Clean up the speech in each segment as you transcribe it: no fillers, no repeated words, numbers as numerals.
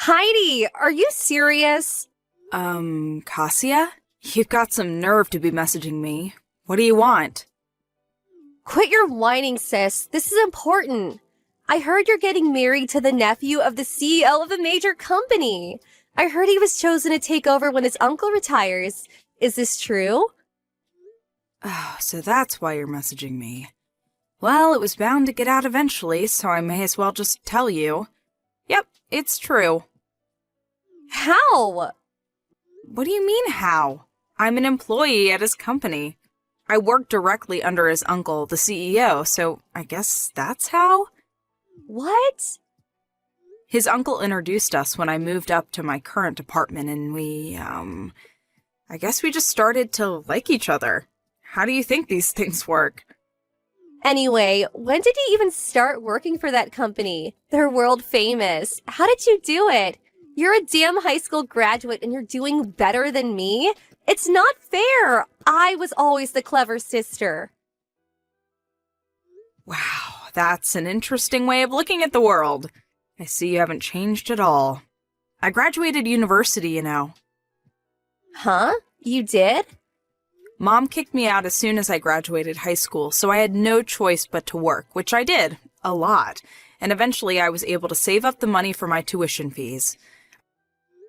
Heidi, are you serious? Cassia? You've got some nerve to be messaging me. What do you want? Quit your whining, sis. This is important. I heard you're getting married to the nephew of the CEO of a major company. I heard he was chosen to take over when his uncle retires. Is this true? Oh, so that's why you're messaging me. Well, it was bound to get out eventually, so I may as well just tell you. Yep, it's true. How? What do you mean, how? I'm an employee at his company. I work directly under his uncle, the CEO, so I guess that's how? What? His uncle introduced us when I moved up to my current apartment, and I guess we just started to like each other. How do you think these things work? Anyway, when did you even start working for that company? They're world famous. How did you do it? You're a damn high school graduate and you're doing better than me? It's not fair. I was always the clever sister. Wow, that's an interesting way of looking at the world. I see you haven't changed at all. I graduated university, you know. Huh? You did? Mom kicked me out as soon as I graduated high school, so I had no choice but to work, which I did. A lot. And eventually I was able to save up the money for my tuition fees.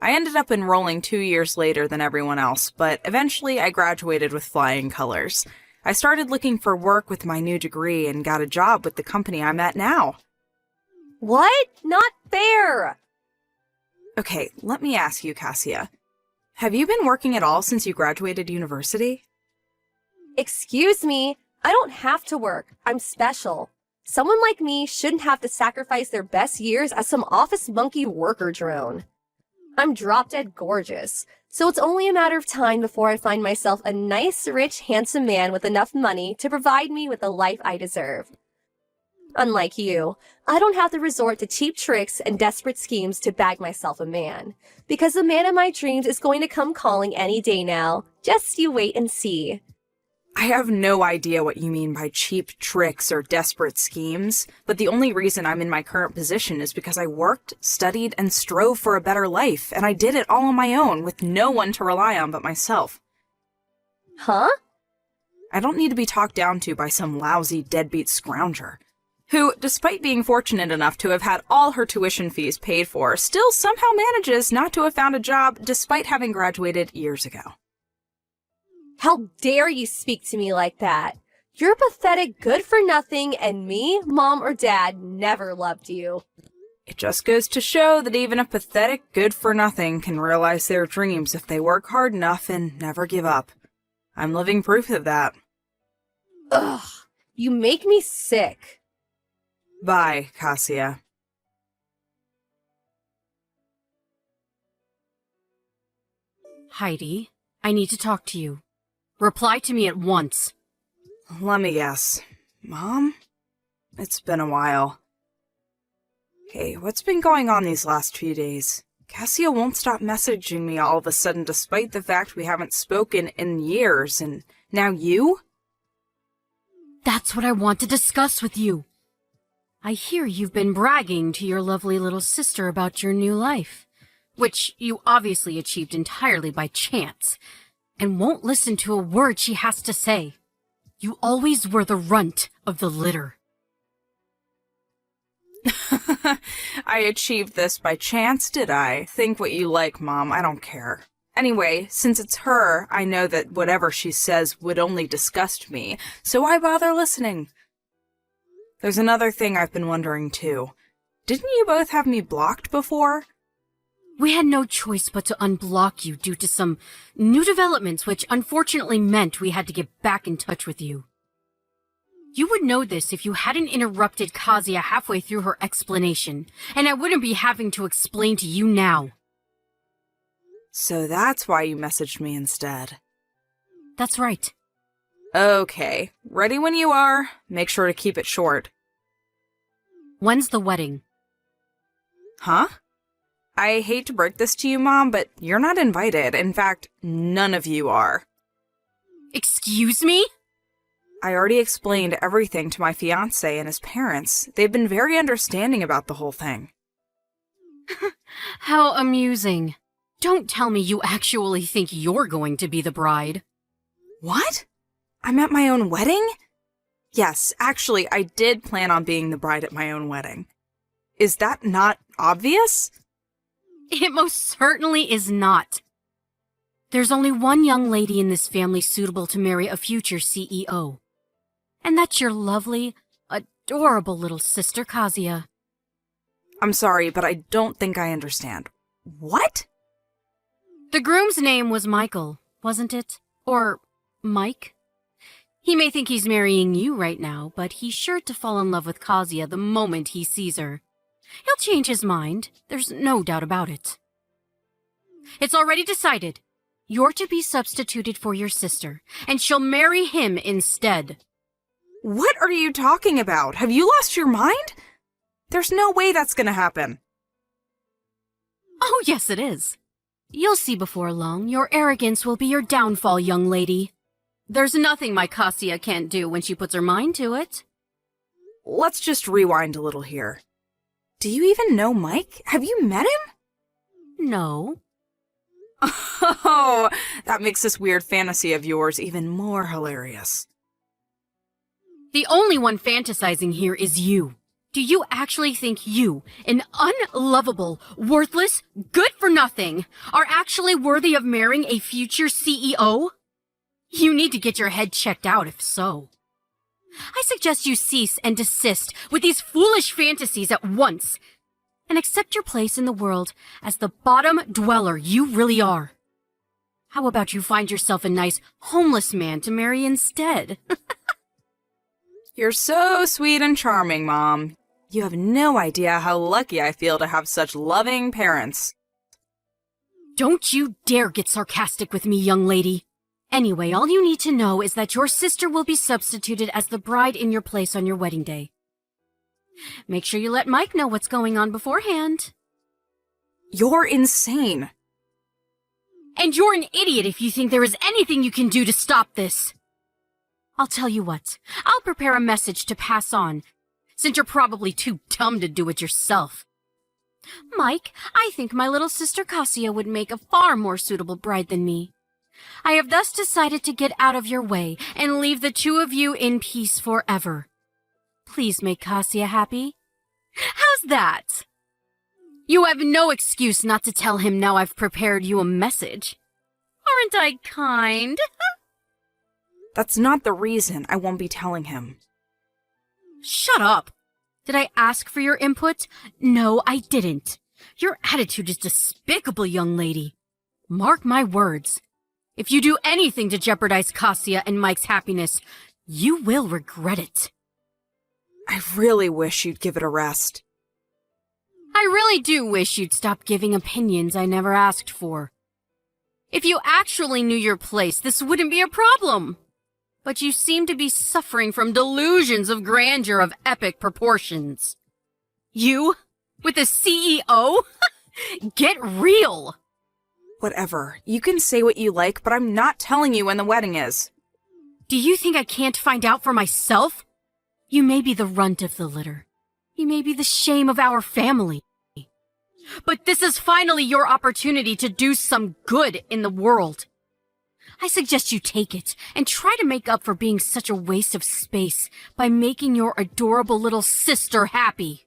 I ended up enrolling 2 years later than everyone else, but eventually I graduated with flying colors. I started looking for work with my new degree and got a job with the company I'm at now. What? Not fair! Okay, let me ask you, Cassia. Have you been working at all since you graduated university? Excuse me, I don't have to work. I'm special. Someone like me shouldn't have to sacrifice their best years as some office monkey worker drone. I'm drop-dead gorgeous, so it's only a matter of time before I find myself a nice, rich, handsome man with enough money to provide me with the life I deserve. Unlike you, I don't have to resort to cheap tricks and desperate schemes to bag myself a man, because the man of my dreams is going to come calling any day now. Just you wait and see. I have no idea what you mean by cheap tricks or desperate schemes, but the only reason I'm in my current position is because I worked, studied, and strove for a better life, and I did it all on my own with no one to rely on but myself. Huh? I don't need to be talked down to by some lousy deadbeat scrounger, who, despite being fortunate enough to have had all her tuition fees paid for, still somehow manages not to have found a job despite having graduated years ago. How dare you speak to me like that? You're pathetic, good-for-nothing, and me, Mom, or Dad never loved you. It just goes to show that even a pathetic good-for-nothing can realize their dreams if they work hard enough and never give up. I'm living proof of that. Ugh, you make me sick. Bye, Cassia. Heidi, I need to talk to you. Reply to me at once. Let me guess. Mom? It's been a while. Hey, what's been going on these last few days? Cassia won't stop messaging me all of a sudden despite the fact we haven't spoken in years, and now you? That's what I want to discuss with you. I hear you've been bragging to your lovely little sister about your new life, which you obviously achieved entirely by chance, and won't listen to a word she has to say. You always were the runt of the litter. I achieved this by chance, did I? Think what you like, Mom. I don't care. Anyway, since it's her, I know that whatever she says would only disgust me, so why bother listening? There's another thing I've been wondering, too. Didn't you both have me blocked before? We had no choice but to unblock you due to some new developments which unfortunately meant we had to get back in touch with you. You would know this if you hadn't interrupted Kazuya halfway through her explanation, and I wouldn't be having to explain to you now. So that's why you messaged me instead. That's right. Okay, ready when you are. Make sure to keep it short. When's the wedding? Huh? I hate to break this to you, Mom, but you're not invited. In fact, none of you are. Excuse me? I already explained everything to my fiancé and his parents. They've been very understanding about the whole thing. How amusing. Don't tell me you actually think you're going to be the bride. What? I'm at my own wedding? Yes, actually, I did plan on being the bride at my own wedding. Is that not obvious? It most certainly is not. There's only one young lady in this family suitable to marry a future CEO. And that's your lovely, adorable little sister, Kazuya. I'm sorry, but I don't think I understand. What? The groom's name was Michael, wasn't it? Or Mike? He may think he's marrying you right now, but he's sure to fall in love with Kazuya the moment he sees her. He'll change his mind, there's no doubt about it. It's already decided. You're to be substituted for your sister, and she'll marry him instead. What are you talking about? Have you lost your mind? There's no way that's gonna happen. Oh, yes, it is. You'll see before long, your arrogance will be your downfall, young lady. There's nothing my Kazuya can't do when she puts her mind to it. Let's just rewind a little here. Do you even know Mike? Have you met him? No. Oh, that makes this weird fantasy of yours even more hilarious. The only one fantasizing here is you. Do you actually think you, an unlovable, worthless, good-for-nothing, are actually worthy of marrying a future CEO? You need to get your head checked out if so. I suggest you cease and desist with these foolish fantasies at once, and accept your place in the world as the bottom dweller you really are. How about you find yourself a nice, homeless man to marry instead? You're so sweet and charming, Mom. You have no idea how lucky I feel to have such loving parents. Don't you dare get sarcastic with me, young lady. Anyway, all you need to know is that your sister will be substituted as the bride in your place on your wedding day. Make sure you let Mike know what's going on beforehand. You're insane. And you're an idiot if you think there is anything you can do to stop this. I'll tell you what, I'll prepare a message to pass on, since you're probably too dumb to do it yourself. Mike, I think my little sister Kazuya would make a far more suitable bride than me. I have thus decided to get out of your way and leave the two of you in peace forever. Please make Kazuya happy. How's that? You have no excuse not to tell him now I've prepared you a message. Aren't I kind? That's not the reason I won't be telling him. Shut up! Did I ask for your input? No, I didn't. Your attitude is despicable, young lady. Mark my words. If you do anything to jeopardize Kazuya and Mike's happiness, you will regret it. I really wish you'd give it a rest. I really do wish you'd stop giving opinions I never asked for. If you actually knew your place, this wouldn't be a problem. But you seem to be suffering from delusions of grandeur of epic proportions. You? With a CEO? Get real! Whatever. You can say what you like, but I'm not telling you when the wedding is. Do you think I can't find out for myself? You may be the runt of the litter. You may be the shame of our family. But this is finally your opportunity to do some good in the world. I suggest you take it and try to make up for being such a waste of space by making your adorable little sister happy.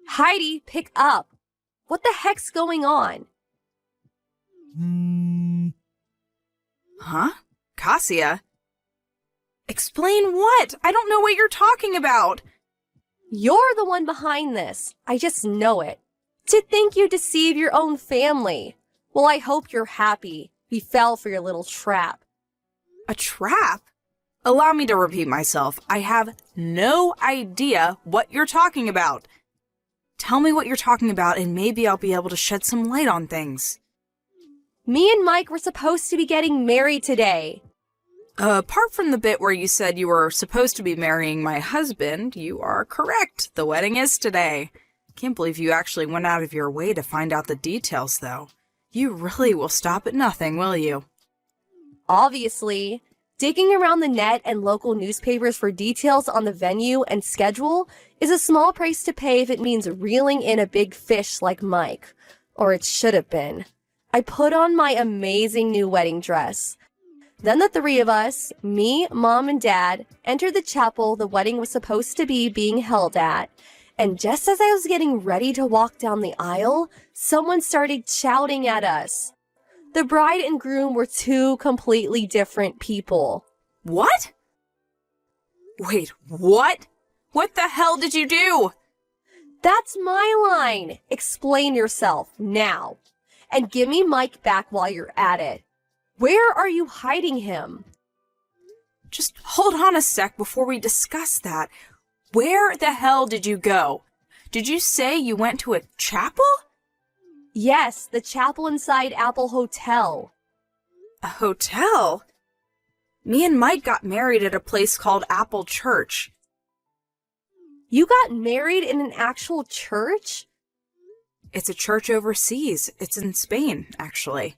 Heidi, pick up. What the heck's going on? Huh? Kazuya? Explain what? I don't know what you're talking about. You're the one behind this. I just know it. To think you deceive your own family. Well, I hope you're happy. We fell for your little trap. A trap? Allow me to repeat myself. I have no idea what you're talking about. Tell me what you're talking about and maybe I'll be able to shed some light on things. Me and Mike were supposed to be getting married today. Apart from the bit where you said you were supposed to be marrying my husband, you are correct. The wedding is today. Can't believe you actually went out of your way to find out the details, though. You really will stop at nothing, will you? Obviously. Digging around the net and local newspapers for details on the venue and schedule is a small price to pay if it means reeling in a big fish like Mike. Or it should have been. I put on my amazing new wedding dress. Then the three of us, me, Mom, and Dad, entered the chapel the wedding was supposed to be being held at. And just as I was getting ready to walk down the aisle, someone started shouting at us. The bride and groom were two completely different people. What? Wait, what? What the hell did you do? That's my line. Explain yourself now. And give me Mike back while you're at it. Where are you hiding him? Just hold on a sec before we discuss that. Where the hell did you go? Did you say you went to a chapel? Yes, the chapel inside Apple Hotel. A hotel? Me and Mike got married at a place called Apple Church. You got married in an actual church? It's a church overseas. It's in Spain, actually.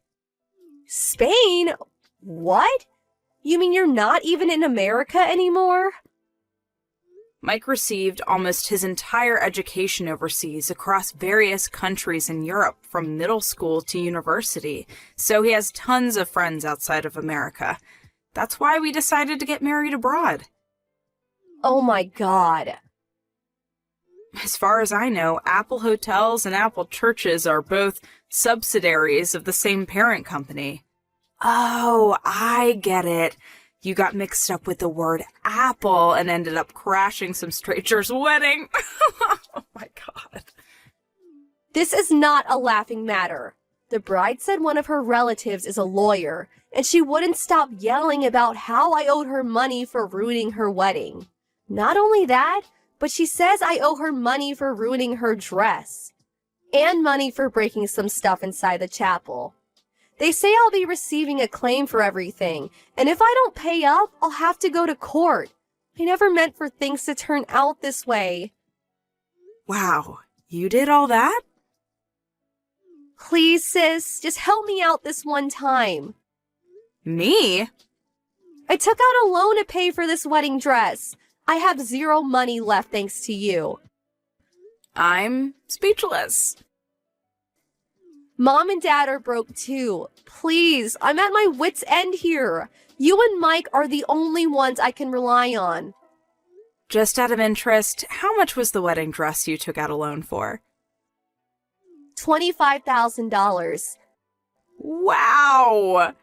Spain? What? You mean you're not even in America anymore? Mike received almost his entire education overseas across various countries in Europe, from middle school to university, so he has tons of friends outside of America. That's why we decided to get married abroad. Oh my God. As far as I know, Apple Hotels and Apple Churches are both subsidiaries of the same parent company. Oh, I get it. You got mixed up with the word apple and ended up crashing some stranger's wedding. Oh my God. This is not a laughing matter. The bride said one of her relatives is a lawyer, and she wouldn't stop yelling about how I owed her money for ruining her wedding. Not only that, but she says I owe her money for ruining her dress. And money for breaking some stuff inside the chapel. They say I'll be receiving a claim for everything, and if I don't pay up, I'll have to go to court. I never meant for things to turn out this way. Wow, you did all that? Please, sis, just help me out this one time. Me? I took out a loan to pay for this wedding dress. I have zero money left thanks to you. I'm speechless. Mom and Dad are broke too. Please, I'm at my wit's end here. You and Mike are the only ones I can rely on. Just out of interest, how much was the wedding dress you took out a loan for? $25,000. Wow!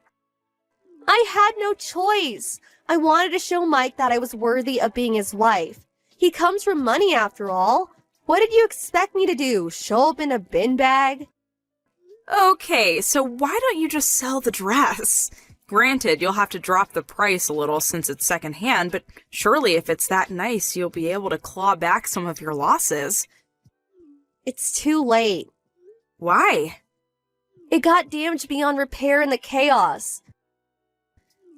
I had no choice. I wanted to show Mike that I was worthy of being his wife. He comes from money after all. What did you expect me to do? Show up in a bin bag? Okay, so why don't you just sell the dress? Granted, you'll have to drop the price a little since it's secondhand, but surely if it's that nice, you'll be able to claw back some of your losses. It's too late. Why? It got damaged beyond repair in the chaos.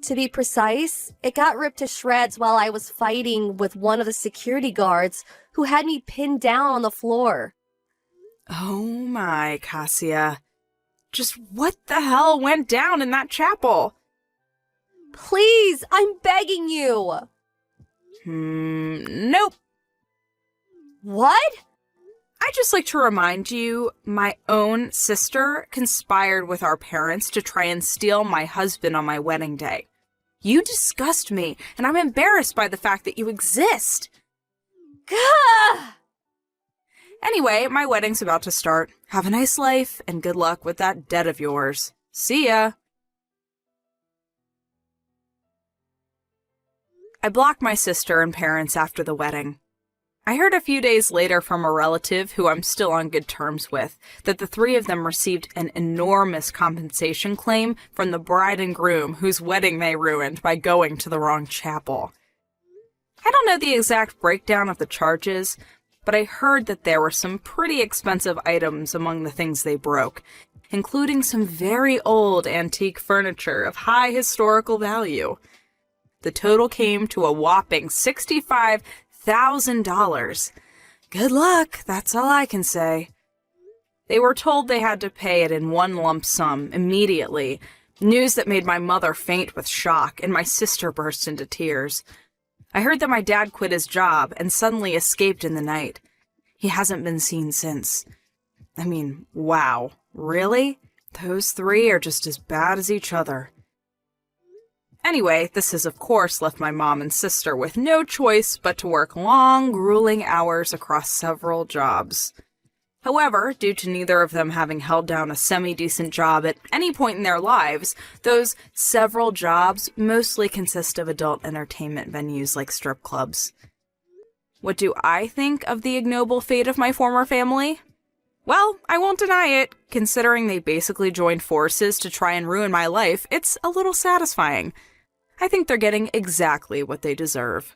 To be precise, it got ripped to shreds while I was fighting with one of the security guards who had me pinned down on the floor. Oh my, Cassia. Just what the hell went down in that chapel? Please, I'm begging you. Nope. What? I'd just like to remind you, my own sister conspired with our parents to try and steal my husband on my wedding day. You disgust me, and I'm embarrassed by the fact that you exist. Gah! Anyway, my wedding's about to start. Have a nice life, and good luck with that debt of yours. See ya! I blocked my sister and parents after the wedding. I heard a few days later from a relative who I'm still on good terms with that the three of them received an enormous compensation claim from the bride and groom whose wedding they ruined by going to the wrong chapel. I don't know the exact breakdown of the charges, but I heard that there were some pretty expensive items among the things they broke, including some very old antique furniture of high historical value. The total came to a whopping $65,000. Good luck, that's all I can say. They were told they had to pay it in one lump sum immediately, News that made my mother faint with shock, and my sister burst into tears. I heard that my dad quit his job and suddenly escaped in the night. He hasn't been seen since. I mean, wow, really? Those three are just as bad as each other. Anyway, this has of course left my mom and sister with no choice but to work long, grueling hours across several jobs. However, due to neither of them having held down a semi-decent job at any point in their lives, those several jobs mostly consist of adult entertainment venues like strip clubs. What do I think of the ignoble fate of my former family? Well, I won't deny it. Considering they basically joined forces to try and ruin my life, it's a little satisfying. I think they're getting exactly what they deserve.